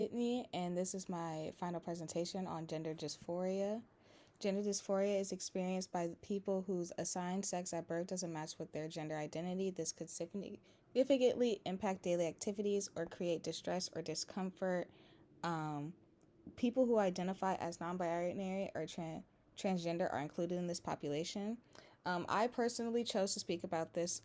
Whitney, and this is my final presentation on gender dysphoria. Gender dysphoria is experienced by people whose assigned sex at birth doesn't match with their gender identity. This could significantly impact daily activities or create distress or discomfort. Um, People who identify as non binary or transgender are included in this population. I personally chose to speak about this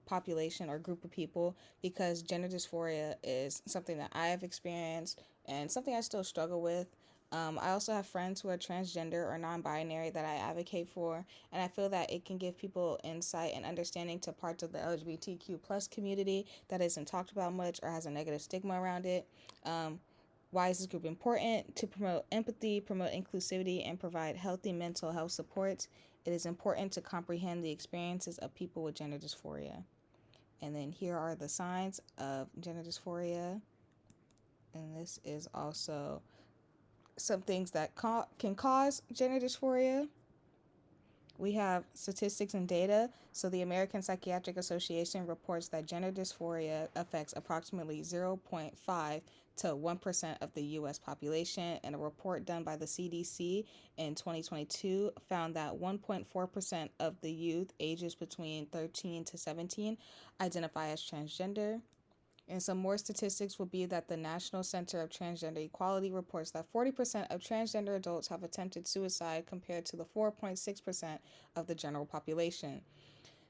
population or group of people because gender dysphoria is something that I have experienced and something I still struggle with. I also have friends who are transgender or non binary that I advocate for, and I feel that it can give people insight and understanding to parts of the LGBTQ plus community that isn't talked about much or has a negative stigma around it. Why is this group important? To promote empathy, promote inclusivity, and provide healthy mental health supports. It is important to comprehend the experiences of people with gender dysphoria. And then here are the signs of gender dysphoria. And this is also some things that can cause gender dysphoria. We have statistics and data. So the American Psychiatric Association reports that gender dysphoria affects approximately 0.5 to 1% of the U.S. population, and a report done by the CDC in 2022 found that 1.4% of the youth ages between 13 to 17 identify as transgender. And some more statistics would be that the National Center of Transgender Equality reports that 40% of transgender adults have attempted suicide compared to the 4.6% of the general population.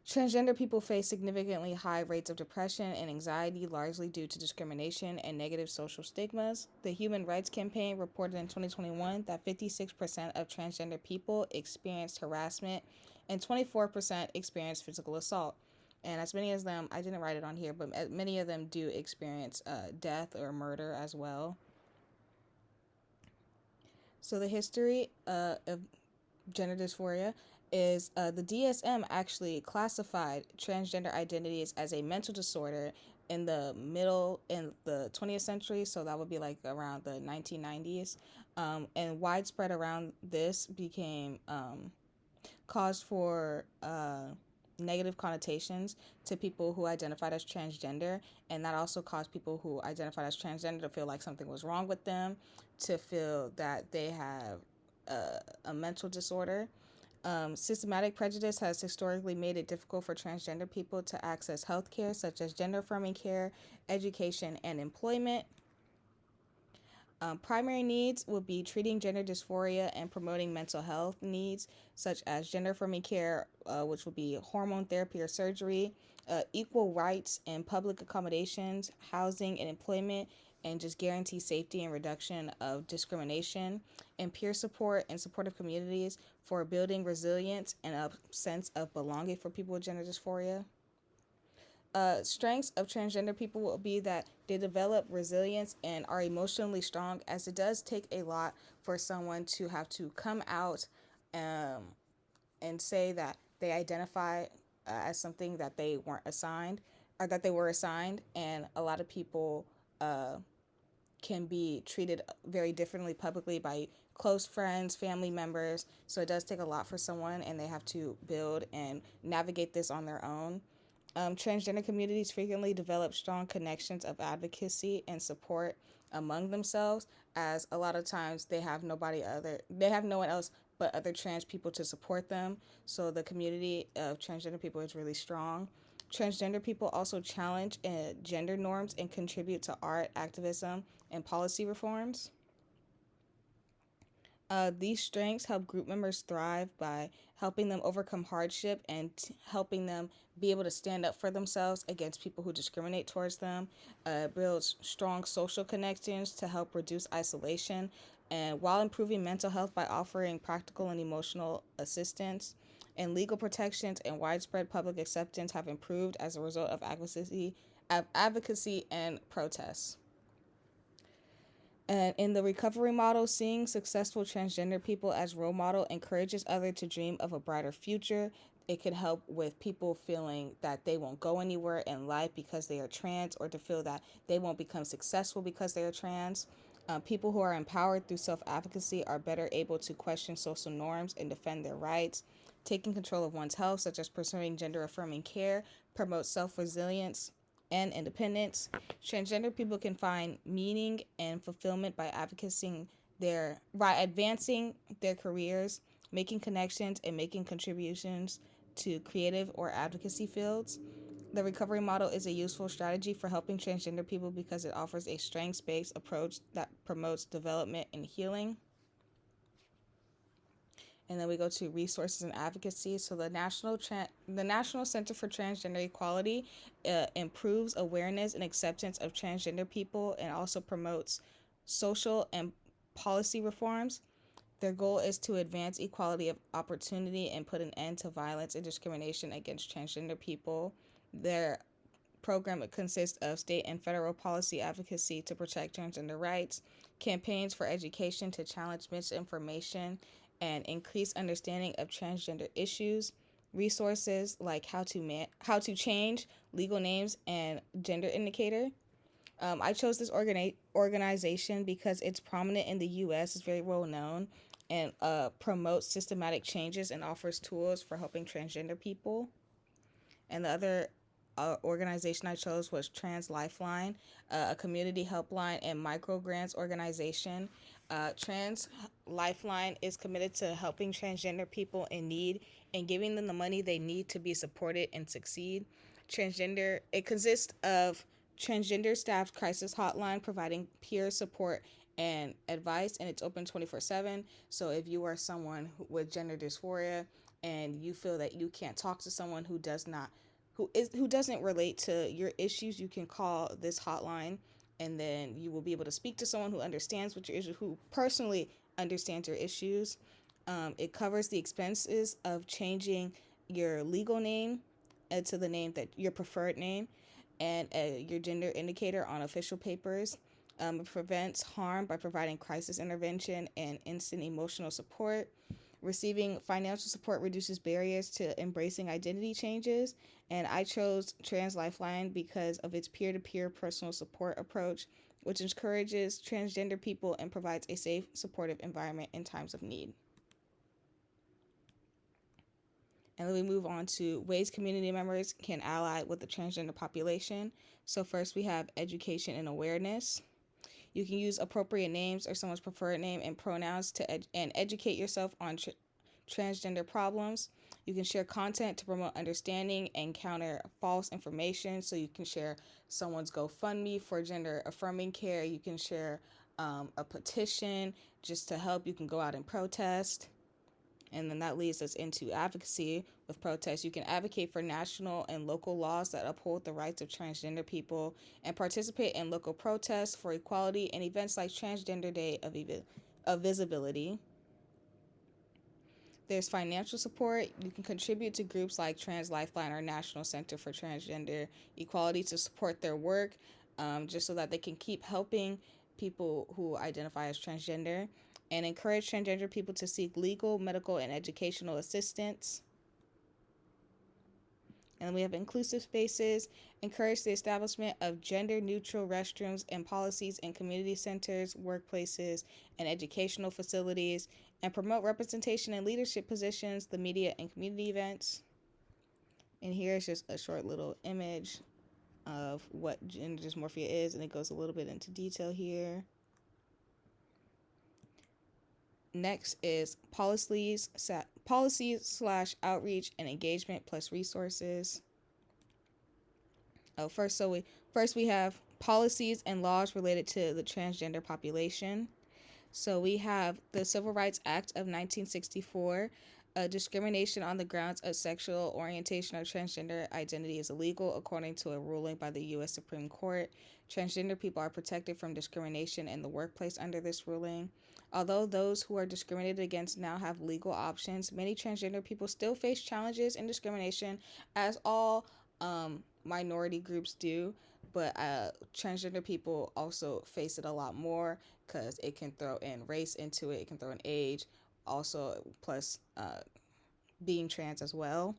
Transgender people face significantly high rates of depression and anxiety, largely due to discrimination and negative social stigmas. The Human Rights Campaign reported in 2021 that 56% of transgender people experienced harassment and 24% experienced physical assault. And as many as them, I didn't write it on here, but many of them do experience death or murder as well. So the history of gender dysphoria is the DSM actually classified transgender identities as a mental disorder in the 20th century, so that would be like around the 1990s, and widespread around this became caused for negative connotations to people who identified as transgender, and that also caused people who identified as transgender to feel like something was wrong with them, to feel that they have a mental disorder. Systematic prejudice has historically made it difficult for transgender people to access health care, such as gender affirming care, education, and employment. Primary needs would be treating gender dysphoria and promoting mental health needs, such as gender affirming care, which would be hormone therapy or surgery, equal rights and public accommodations, housing and employment, and just guarantee safety and reduction of discrimination, and peer support and supportive communities for building resilience and a sense of belonging for people with gender dysphoria. Strengths of transgender people will be that they develop resilience and are emotionally strong, as it does take a lot for someone to have to come out and say that they identify as something that they weren't assigned or that they were assigned. And a lot of people can be treated very differently publicly by close friends, family members. So it does take a lot for someone, and they have to build and navigate this on their own. Transgender communities frequently develop strong connections of advocacy and support among themselves, as a lot of times they have no one else but other trans people to support them. So the community of transgender people is really strong. Transgender people also challenge gender norms and contribute to art, activism, and policy reforms. These strengths help group members thrive by helping them overcome hardship and helping them be able to stand up for themselves against people who discriminate towards them. Builds strong social connections to help reduce isolation, and while improving mental health by offering practical and emotional assistance. And legal protections and widespread public acceptance have improved as a result of advocacy and protests. And in the recovery model, seeing successful transgender people as role model encourages others to dream of a brighter future. It could help with people feeling that they won't go anywhere in life because they are trans, or to feel that they won't become successful because they are trans. People who are empowered through self-advocacy are better able to question social norms and defend their rights. Taking control of one's health, such as pursuing gender-affirming care, promotes self-resilience, and independence. Transgender people can find meaning and fulfillment by advancing their careers, making connections, and making contributions to creative or advocacy fields. The recovery model is a useful strategy for helping transgender people because it offers a strengths-based approach that promotes development and healing. And then we go to resources and advocacy. So the National Center for Transgender Equality improves awareness and acceptance of transgender people and also promotes social and policy reforms. Their goal is to advance equality of opportunity and put an end to violence and discrimination against transgender people. Their program consists of state and federal policy advocacy to protect transgender rights, campaigns for education to challenge misinformation and increase understanding of transgender issues, resources like how to change legal names and gender indicator. I chose this organization because it's prominent in the U.S., it's very well known, and promotes systematic changes and offers tools for helping transgender people. And the other organization I chose was Trans Lifeline, a community helpline and microgrants organization. Trans Lifeline is committed to helping transgender people in need and giving them the money they need to be supported and succeed. It consists of transgender staffed crisis hotline providing peer support and advice, and it's open 24/7. So if you are someone with gender dysphoria and you feel that you can't talk to someone who doesn't relate to your issues, you can call this hotline, and then you will be able to speak to someone who understands what your issue, who personally understands your issues. It covers the expenses of changing your legal name to the name that your preferred name, and your gender indicator on official papers. It prevents harm by providing crisis intervention and instant emotional support. Receiving financial support reduces barriers to embracing identity changes, and I chose Trans Lifeline because of its peer-to-peer personal support approach, which encourages transgender people and provides a safe, supportive environment in times of need. And then we move on to ways community members can ally with the transgender population. So first we have education and awareness. You can use appropriate names or someone's preferred name and pronouns to educate yourself on transgender problems. You can share content to promote understanding and counter false information. So you can share someone's GoFundMe for gender affirming care. You can share a petition just to help. You can go out and protest. And then that leads us into advocacy with protests. You can advocate for national and local laws that uphold the rights of transgender people and participate in local protests for equality and events like Transgender Day of Visibility. There's financial support. You can contribute to groups like Trans Lifeline or National Center for Transgender Equality to support their work, just so that they can keep helping people who identify as transgender, and encourage transgender people to seek legal, medical, and educational assistance. And then we have inclusive spaces, encourage the establishment of gender-neutral restrooms and policies in community centers, workplaces, and educational facilities, and promote representation in leadership positions, the media, and community events. And here is just a short little image of what gender dysmorphia is, and it goes a little bit into detail here. Next is policies / outreach and engagement plus resources. First we have policies and laws related to the transgender population. So we have the Civil Rights Act of 1964. Discrimination on the grounds of sexual orientation or transgender identity is illegal, according to a ruling by the U.S. Supreme Court. Transgender people are protected from discrimination in the workplace under this ruling. Although those who are discriminated against now have legal options, many transgender people still face challenges and discrimination, as all minority groups do. But transgender people also face it a lot more because it can throw in race into it. It can throw in age, also plus being trans as well.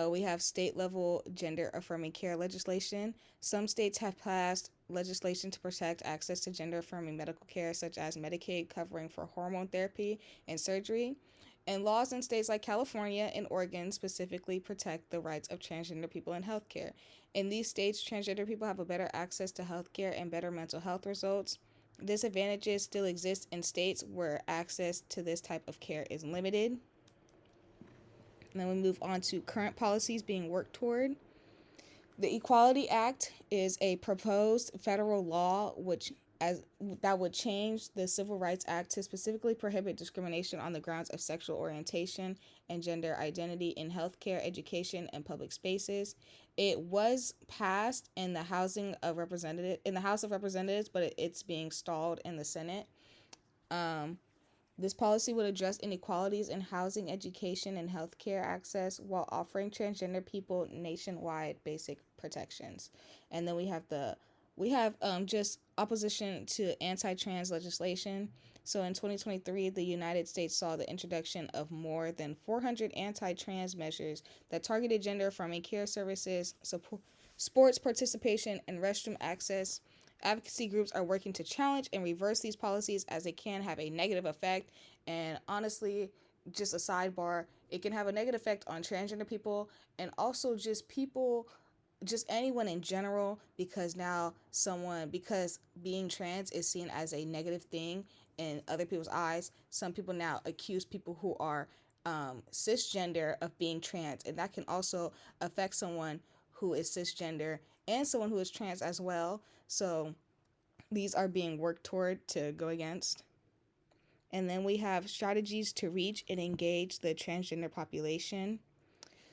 We have state-level gender-affirming care legislation. Some states have passed legislation to protect access to gender-affirming medical care, such as Medicaid covering for hormone therapy and surgery. And laws in states like California and Oregon specifically protect the rights of transgender people in healthcare. In these states, transgender people have a better access to healthcare and better mental health results. Disadvantages still exist in states where access to this type of care is limited. And then we move on to current policies being worked toward. The Equality Act is a proposed federal law that would change the Civil Rights Act to specifically prohibit discrimination on the grounds of sexual orientation and gender identity in healthcare, education, and public spaces. It was passed in the House of Representatives, but it's being stalled in the Senate. This policy would address inequalities in housing, education, and healthcare access while offering transgender people nationwide basic protections. And then we have just opposition to anti-trans legislation. So in 2023, the United States saw the introduction of more than 400 anti-trans measures that targeted gender-affirming care services, sports participation, and restroom access. Advocacy groups are working to challenge and reverse these policies as it can have a negative effect. And honestly, just a sidebar, it can have a negative effect on transgender people and also just anyone in general, because because being trans is seen as a negative thing in other people's eyes. Some people now accuse people who are cisgender of being trans, and that can also affect someone who is cisgender and someone who is trans as well. So these are being worked toward to go against. And then we have strategies to reach and engage the transgender population.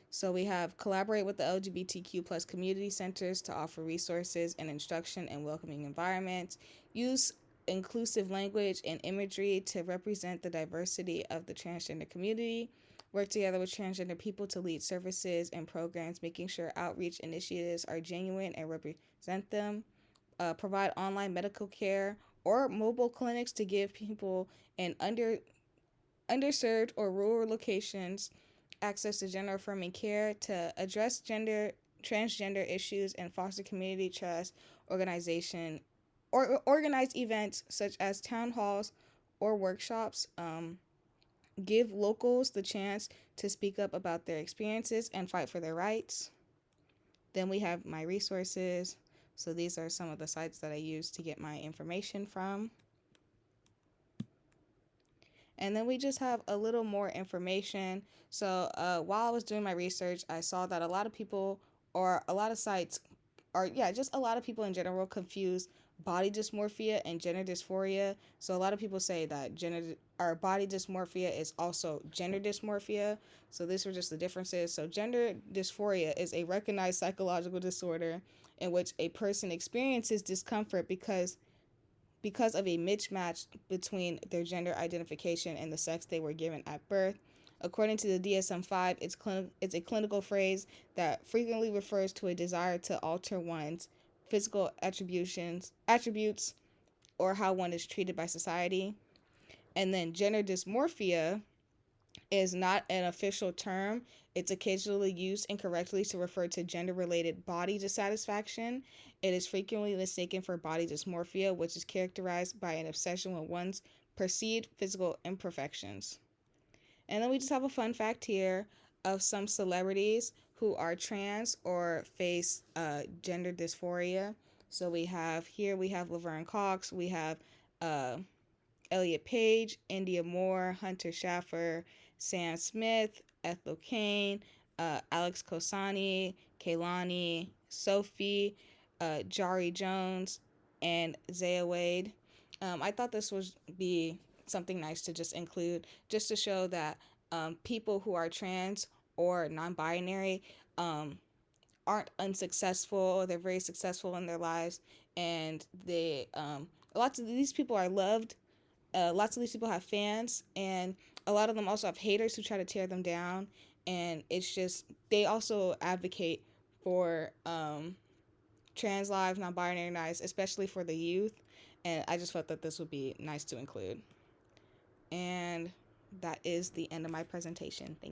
So we have collaborate with the LGBTQ plus community centers to offer resources and instruction and welcoming environments. Use inclusive language and imagery to represent the diversity of the transgender community. Work together with transgender people to lead services and programs, making sure outreach initiatives are genuine and represent them. Provide online medical care or mobile clinics to give people in underserved or rural locations access to gender-affirming care to address transgender issues and foster community trust, organization, or organize events such as town halls or workshops. Give locals the chance to speak up about their experiences and fight for their rights. Then we have my resources. So these are some of the sites that I use to get my information from. And then we just have a little more information. So while I was doing my research, I saw that a lot of people, or a lot of sites, just a lot of people in general confuse body dysmorphia and gender dysphoria. So a lot of people say that body dysmorphia is also gender dysmorphia. So these were just the differences. So gender dysphoria is a recognized psychological disorder in which a person experiences discomfort because of a mismatch between their gender identification and the sex they were given at birth. According to the DSM-5, it's a clinical phrase that frequently refers to a desire to alter one's physical attributes or how one is treated by society. And then gender dysmorphia is not an official term. It's occasionally used incorrectly to refer to gender-related body dissatisfaction. It is frequently mistaken for body dysmorphia, which is characterized by an obsession with one's perceived physical imperfections. And then we just have a fun fact here of some celebrities who are trans or face gender dysphoria. So we have Laverne Cox, we have Elliot Page, India Moore, Hunter Schaffer, Sam Smith, Ethel Cain, Alex Kosani, Kaylani, Sophie, Jari Jones, and Zaya Wade. I thought this would be something nice to just include, just to show that people who are trans or non-binary aren't unsuccessful. They're very successful in their lives, and lots of these people are loved. Lots of these people have fans, and a lot of them also have haters who try to tear them down. And it's just, they also advocate for trans lives, non-binary lives, especially for the youth. And I just felt that this would be nice to include. And that is the end of my presentation. Thank you.